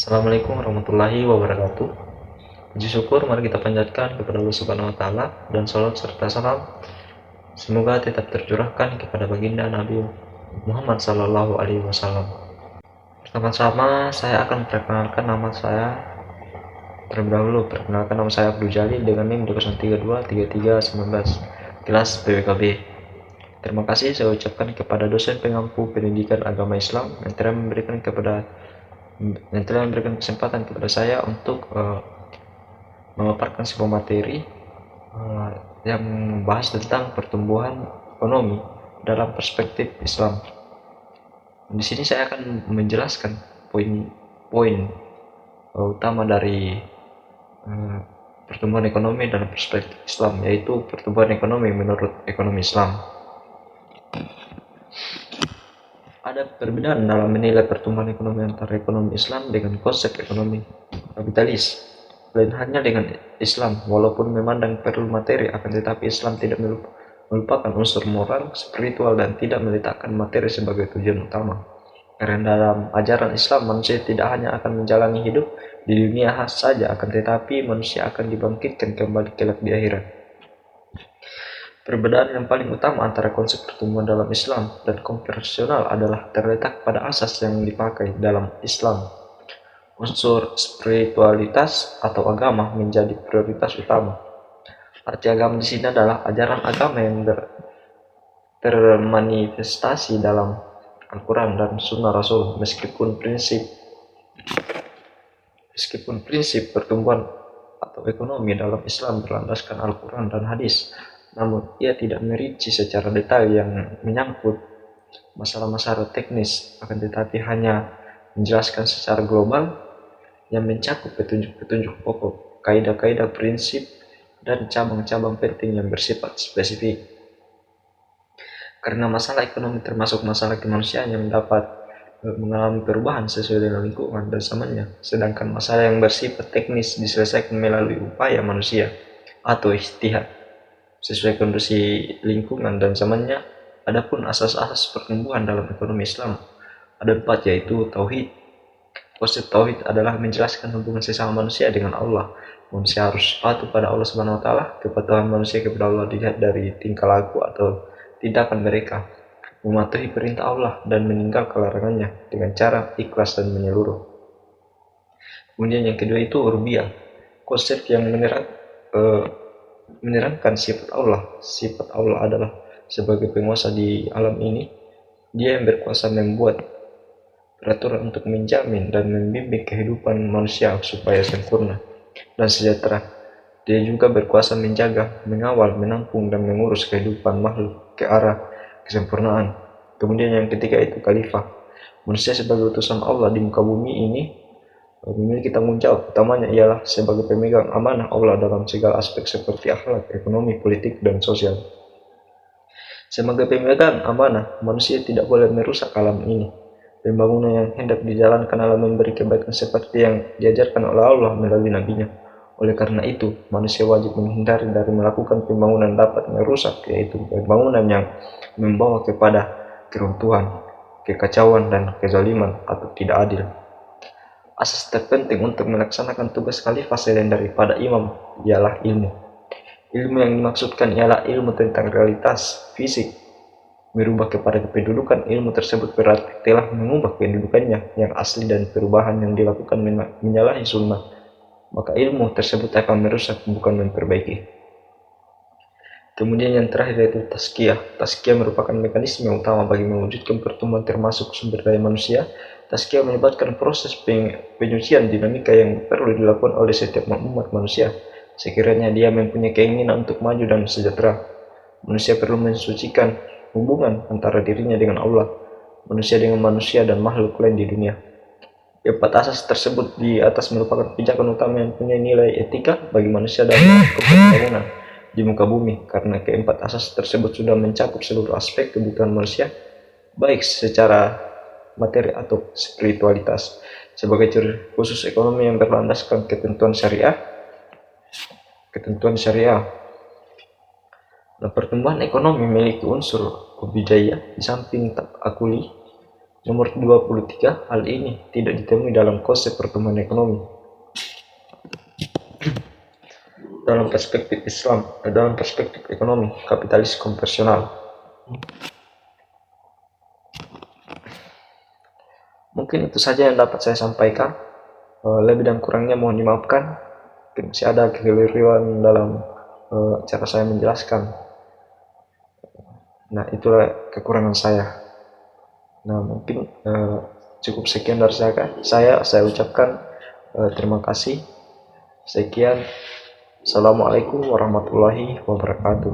Assalamualaikum warahmatullahi wabarakatuh. Puji syukur mari kita panjatkan kepada Allah Subhanahu wa taala dan salat serta salam semoga tetap tercurahkan kepada baginda Nabi Muhammad sallallahu alaihi wasallam. Pertama-tama saya akan perkenalkan nama saya terlebih dahulu. Perkenalkan nama saya Abdul Jalil dengan NIM 0323319 kelas PWKB. Terima kasih saya ucapkan kepada dosen pengampu pendidikan agama Islam yang telah memberikan kesempatan kepada saya untuk memaparkan sebuah materi yang membahas tentang pertumbuhan ekonomi dalam perspektif Islam. Di sini saya akan menjelaskan poin-poin utama dari pertumbuhan ekonomi dalam perspektif Islam, yaitu pertumbuhan ekonomi menurut ekonomi Islam. Ada perbedaan dalam menilai pertumbuhan ekonomi antara ekonomi Islam dengan konsep ekonomi kapitalis. Lain halnya dengan Islam, walaupun memandang perlu materi, akan tetapi Islam tidak melupakan unsur moral, spiritual, dan tidak meletakkan materi sebagai tujuan utama. Karena dalam ajaran Islam, manusia tidak hanya akan menjalani hidup di dunia saja, akan tetapi manusia akan dibangkitkan kembali kelak di akhirat. Perbedaan yang paling utama antara konsep pertumbuhan dalam Islam dan konvensional adalah terletak pada asas yang dipakai dalam Islam. Unsur spiritualitas atau agama menjadi prioritas utama. Arti agama di sini adalah ajaran agama yang termanifestasi dalam Al-Quran dan Sunnah Rasul, meskipun prinsip pertumbuhan atau ekonomi dalam Islam berlandaskan Al-Quran dan hadis, namun ia tidak merinci secara detail yang menyangkut masalah-masalah teknis, akan tetapi hanya menjelaskan secara global yang mencakup petunjuk-petunjuk pokok, kaidah-kaidah prinsip, dan cabang-cabang penting yang bersifat spesifik. Karena masalah ekonomi termasuk masalah kemanusiaan yang dapat mengalami perubahan sesuai dengan lingkungan dan zamannya, sedangkan masalah yang bersifat teknis diselesaikan melalui upaya manusia atau ijtihad sesuai kondisi lingkungan dan zamannya. Adapun asas-asas pertumbuhan dalam ekonomi Islam ada 4, yaitu tauhid. Konsep tauhid adalah menjelaskan hubungan sesama manusia dengan Allah. Manusia harus patuh pada Allah Subhanahu wa taala. Kepatuhan manusia kepada Allah dilihat dari tingkah laku atau tindakan mereka, mematuhi perintah Allah dan meninggalkan larangannya dengan cara ikhlas dan menyeluruh. Kemudian yang kedua itu rububiyah, konsep yang menerangkan sifat Allah. Sifat Allah adalah sebagai penguasa di alam ini. Dia yang berkuasa membuat peraturan untuk menjamin dan membimbing kehidupan manusia supaya sempurna dan sejahtera. Dia juga berkuasa menjaga, mengawal, menampung, dan mengurus kehidupan makhluk ke arah kesempurnaan. Kemudian yang ketiga itu khalifah. Manusia sebagai utusan Allah di muka bumi ini memiliki tanggung jawab utamanya ialah sebagai pemegang amanah Allah dalam segala aspek seperti akhlak, ekonomi, politik, dan sosial. Sebagai pemegang amanah, manusia tidak boleh merusak alam ini. Pembangunan yang hendak dijalankan adalah memberi kebaikan seperti yang diajarkan oleh Allah melalui nabinya. Oleh karena itu, manusia wajib menghindari dari melakukan pembangunan dapat merusak, yaitu pembangunan yang membawa kepada keruntuhan, kekacauan, dan kezaliman atau tidak adil. Asas terpenting untuk melaksanakan tugas khalifah selain daripada imam ialah ilmu. Ilmu yang dimaksudkan ialah ilmu tentang realitas fisik. Merubah kepada kependudukan, ilmu tersebut berarti telah mengubah kedudukannya yang asli, dan perubahan yang dilakukan menyalahi sunnah, maka ilmu tersebut akan merusak bukan memperbaiki. Kemudian yang terakhir yaitu tazkiyah. Tazkiyah merupakan mekanisme utama bagi mewujudkan pertumbuhan termasuk sumber daya manusia. Tazkiyah melibatkan proses penyucian dinamika yang perlu dilakukan oleh setiap umat manusia. Sekiranya dia mempunyai keinginan untuk maju dan sejahtera, manusia perlu mensucikan hubungan antara dirinya dengan Allah, manusia dengan manusia, dan makhluk lain di dunia. 4 asas tersebut di atas merupakan pijakan utama yang punya nilai etika bagi manusia dalam pembangunan di muka bumi, karena keempat asas tersebut sudah mencakup seluruh aspek kebutuhan manusia, baik secara materi atau spiritualitas. Sebagai ciri khusus ekonomi yang berlandaskan ketentuan syariah. Nah, pertumbuhan ekonomi memiliki unsur budaya di samping akuli, Nomor 23, hal ini tidak ditemui dalam konsep pertumbuhan ekonomi. Dalam perspektif Islam, dalam perspektif ekonomi, kapitalis konvensional. Mungkin itu saja yang dapat saya sampaikan. Lebih dan kurangnya mohon dimaafkan. Mungkin masih ada kekeliruan dalam cara saya menjelaskan. Nah, itulah kekurangan saya. Nah, mungkin cukup sekian dari saya ucapkan terima kasih. Sekian. Assalamualaikum warahmatullahi wabarakatuh.